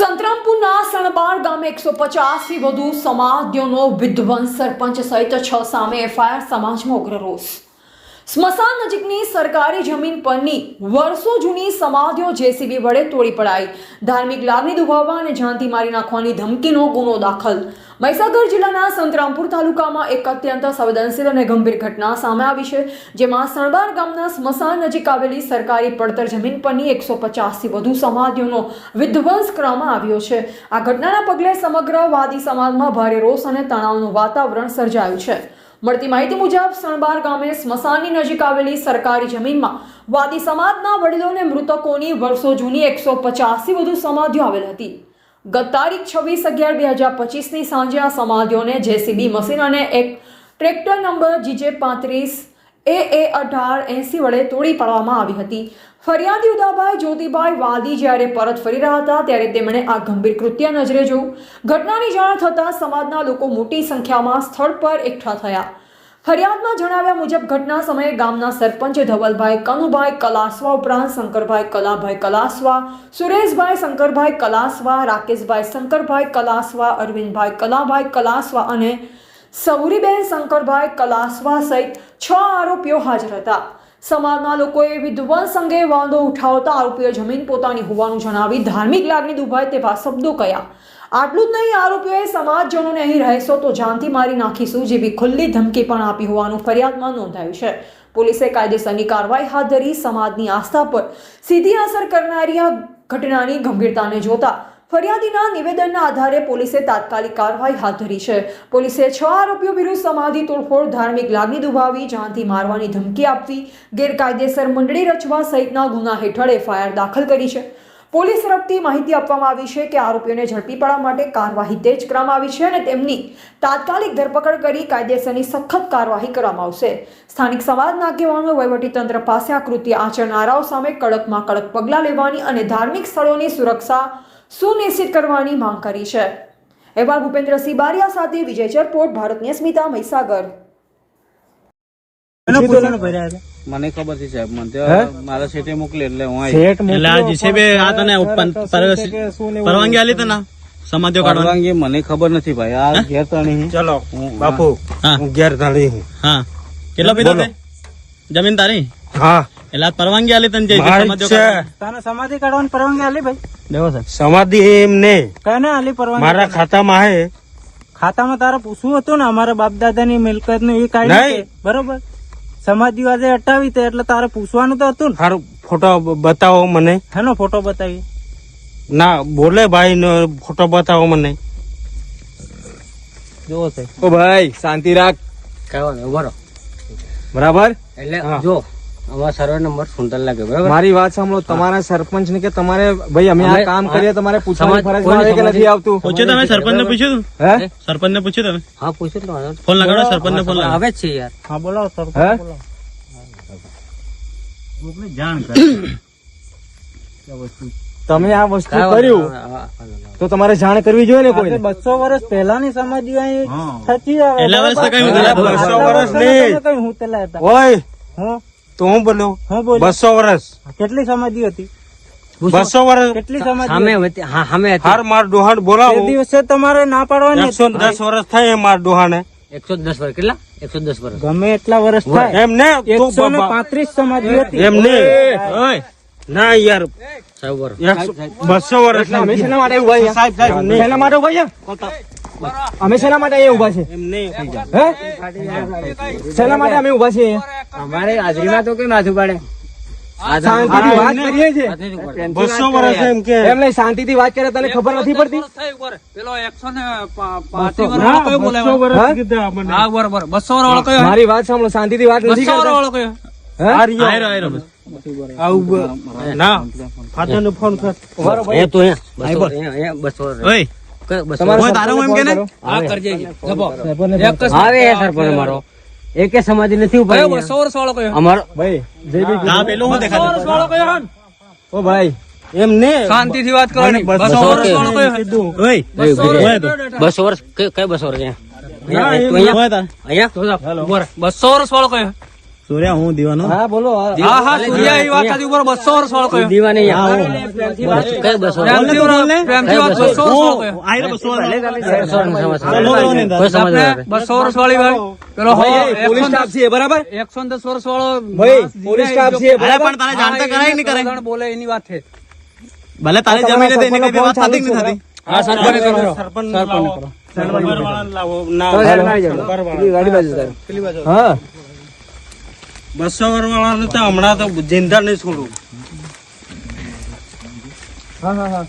સંતરામપુરના સણબાર ગામે 150 થી વધુ સમાધિઓનો વિધ્વંસ, સરપંચ સહિત 6 સામે એફઆઈઆર, સમાજમાં ઉગ્ર રોષ। સ્મશાન નજીકની સરકારી જમીન પરની વર્ષો જૂની સમાધિઓ જેસીબી વડે તોડી પડાઈ, ધાર્મિક લાગણી દુભાવવા અને જાનથી મારી નાખવાની ધમકીનો ગુનો દાખલ। મહીસાગર જિલ્લાના સંતરામપુર તાલુકામાં એક અત્યંત સંવેદનશીલ અને ગંભીર ઘટના સામે આવી છે, જેમાં સણબાર ગામના સ્મશાન નજીક આવેલી સરકારી પડતર જમીન પરની 150 થી વધુ સમાધિઓનો વિધ્વંસ કરવામાં આવ્યો છે। આ ઘટનાના પગલે સમગ્ર વાદી સમાજમાં ભારે રોષ અને તણાવનું વાતાવરણ સર્જાયું છે। મળતી માહિતી મુજબ સણબાર ગામે સ્મશાનની નજીક આવેલી સરકારી જમીનમાં વાદી સમાજના વડીલોને મૃતકોની વર્ષો જૂની 150 થી વધુ સમાધિઓ આવેલ હતી। ગત તારીખ 26/11/2025ની સાંજે આ સમાધિઓને જેસીબી મશીન અને એક ટ્રેક્ટર નંબર GJ35 AA1880 વડે તોડી પાડવામાં આવી હતી। ફરિયાદી ઉદાભાઈ જ્યોતિભાઈ વાદી જ્યારે પરત ફરી રહ્યા હતા ત્યારે તેમણે આ ગંભીર કૃત્ય નજરે જોયું। ઘટનાની જાણ થતાં સમાજના લોકો મોટી સંખ્યામાં સ્થળ પર એકઠા થયા। ફરિયાદમાં જણાવ્યા મુજબ ઘટના સમયે ગામના સરપંચ ધવલભાઈ કનુભાઈ કલાસવા ઉપરાંત શંકરભાઈ કલાભાઈ કલાસવા, સુરેશભાઈ શંકરભાઈ કલાસવા, રાકેશભાઈ શંકરભાઈ કલાસવા, અરવિંદભાઈ કલાભાઈ કલાસવા અને સૌરીબેન શંકરભાઈ કલાસવા સહિત 6 આરોપીઓ હાજર હતા। સમાજના લોકોએ વિધ્વંસ અંગે વાંધો ઉઠાવતા આરોપીઓ જમીન પોતાની હોવાનું જણાવી ધાર્મિક લાગણી દુભાય તેવા શબ્દો કહ્યા। આટલું જ નહીં, આરોપીઓએ સમાજજનોને અહીં રહેશો તો જાનથી મારી નાખીશું જેવી ખુલ્લી ધમકી પણ આપી હોવાનું ફરિયાદમાં નોંધાયું છે। પોલીસે કાયદેસરની કાર્યવાહી હાથ ધરી સમાજની આસ્થા પર સીધી અસર કરનારી આ ઘટનાની ગંભીરતાને જોતા ફરિયાદીના નિવેદનના આધારે પોલીસે તાત્કાલિક કાર્યવાહી હાથ ધરી છે। પોલીસે 6 આરોપીઓ વિરુદ્ધ સમાધિ તોડફોડ, ધાર્મિક લાગણી દુભાવી, જાનથી મારવાની ધમકી આપવી, ગેરકાયદેસર મંડળી રચવા સહિતના ગુના હેઠળ એફઆઈઆર દાખલ કરી છે। પોલીસ તરફથી માહિતી આપવામાં આવી છે કે આરોપીઓને ઝડપી પાડવા માટે કાર્યવાહી તેજ કરવામાં આવી છે અને તેમની તાત્કાલિક ધરપકડ કરી કાયદેસરની સખત કાર્યવાહી કરવામાં આવશે। સ્થાનિક સમાજના આગેવાનો વહીવટીતંત્ર પાસે આ કૃત્ય આચરનારાઓ સામે કડકમાં કડક પગલાં લેવાની અને ધાર્મિક સ્થળોની સુરક્ષા સુનિશ્ચિત કરવાની માંગ કરી છે। અહેવાલ ભૂપેન્દ્રસિંહ બારિયા સાથે વિજય ચરપોટ, ભારતની અસ્મિતા, મહીસાગર। મને ખબર છે સાહેબ, મને મારા સેટે મોકલે એટલે હું પરવાનગી આલી તો ના સમાધિઓ પરવાનગી મને ખબર નથી ભાઈ। આ ઘેર તણી ચલો બાપુ હું ઘેર તણી હું। હા, કેટલો પીધો તે જમીન તારી? હા, એટલે પરવાનગી આલી તને સમાધિઓ તને સમાધિ કાઢવાની પરવાનગી આલી ભાઈ? દેવો સાહેબ સમાધિ એમ ને કને આલી પરવાનગી? મારા ખાતામાં હે। ખાતામાં તારે પૂછવું હતું ને, અમારા બાપ દાદા ની મિલકત નું એ કાઢી બરોબર, સમાધિ આજે હટાવી તે એટલે તારે પૂછવાનું તો હતું ને। હારું, ફોટો બતાવો મને। હેનો ફોટો બતાવી? ના બોલે ભાઈ નો ફોટો બતાવો મને। જોવો છે ઓ ભાઈ શાંતિ રાખ, બરાબર? એટલે જો અમારો સર્વે નંબર 47 લાગે, બરાબર? મારી વાત સાંભળો, તમારા સરપંચ ને કે તમારે ભાઈ અમે આ કામ કરીએ, તમારે પૂછવાની ફરજ પડે કે નથી આવતું? પૂછ્યું તમે? સરપંચ ને પૂછ્યું? હે, સરપંચ ને પૂછ્યું તમે? હા પૂછ્યું તો ફોન લગાડો, સરપંચ ને ફોન લગાડો। આવે જ છે યાર। હા બોલાવો સરપંચ, હે? બોલાવો। તમે આ વસ્તુ કર્યું તો તમારે જાણ કરવી જોઈએ ને કોઈ? 200 વર્ષ પહેલાની સમાધિ અહીં થતી આવે। એટલા વર્ષ તો કઈ હું 200 વર્ષ નહીં હું પેલા હતા ઓય હું તો હું બોલ્યો હું બોલ્યો 200 વર્ષ કેટલી સમાધિ હતી? 200 વર્ષ કેટલી સમાધિ સામે હતી? હા સામે હતી। હાર માર ડોહાણ બોલાવો। તે દિવસે તમારે ના પાડવાની હતી। 110 વર્ષ થાય માર ડોહાને। 110 વર્ષ કેટલા? 110 વર્ષ ગમે એટલા વર્ષ થાય, એમ ને 135 સમાધિ હતી। એમ ને ના યાર સાહેબ બરો 200 વર્ષ અમે શેના માટે ઉભા છે? સાહેબ શેના માટે ઉભા છે? અમે શેના માટે અહીંયા ઉભા છે? એમ નહીં હે, શેના માટે અમે ઉભા છીએ? અમારે હાજરીમાં તો કેમ માથું પાડે? શાંતિથી વાત કરીએ છીએ। 200 વર્ષ એમ કે એમ નહીં, શાંતિથી વાત કરે, તને ખબર નથી પડતી? પેલો 105 હા, કયો બોલાવ્યો? 200 વર્ષ કીધા મને। હા બરોબર, 200 વાળો કયો? મારી વાત સાંભળો, શાંતિથી વાત નથી 200 કરતા। વાળો કયો? ના ફાધર નો ફોન કર। એ તો અહીંયા 200 ઓય તમારે તારો એમ કે ને? હા કરજે જબો એક જ આવે સરપંચ મારો એકે સમાધિ નથી ઉપર। કયો 200 વર્ષ વાળો કયો? અમારો ભાઈ જય બી હા, પેલું હું 200 વર્ષ દેખાતું? વાળો કયો? ઓ ભાઈ, એમ ને શાંતિથી વાત કરવાની। 200 વર્ષ વાળો કયો? ઓય 200 વર્ષ કઈ 200 વર્ષ? અહીંયા અહીંયા 200 વર્ષ વાળો કયો? સૂર્યા હું દીવાનો હા બોલો હા હા સૂર્યા એ વાત સાચી ઉપર 200 વર્ષ વાળો કયો દીવાની કઈ બસો પ્રેમથી વાત 200 વર્ષ વાળો કયો આયરે 200 આપણે 200 વર્ષ વાળી ભાઈ પેલો પોલીસ સ્ટાફ છે બરાબર 110 વર્ષ વાળો ભાઈ પોલીસ સ્ટાફ છે અરે પણ તારે જાણતા કરાય કે નહીં કરાય બોલે એની વાત છે ભલે તારી જમીન હતી એની કઈ વાત થતી કે નહીં થતી હા સરપંચ કરો હા 200 વાળા તો હમણાં તો જિંદા નહીં છોડું હા હા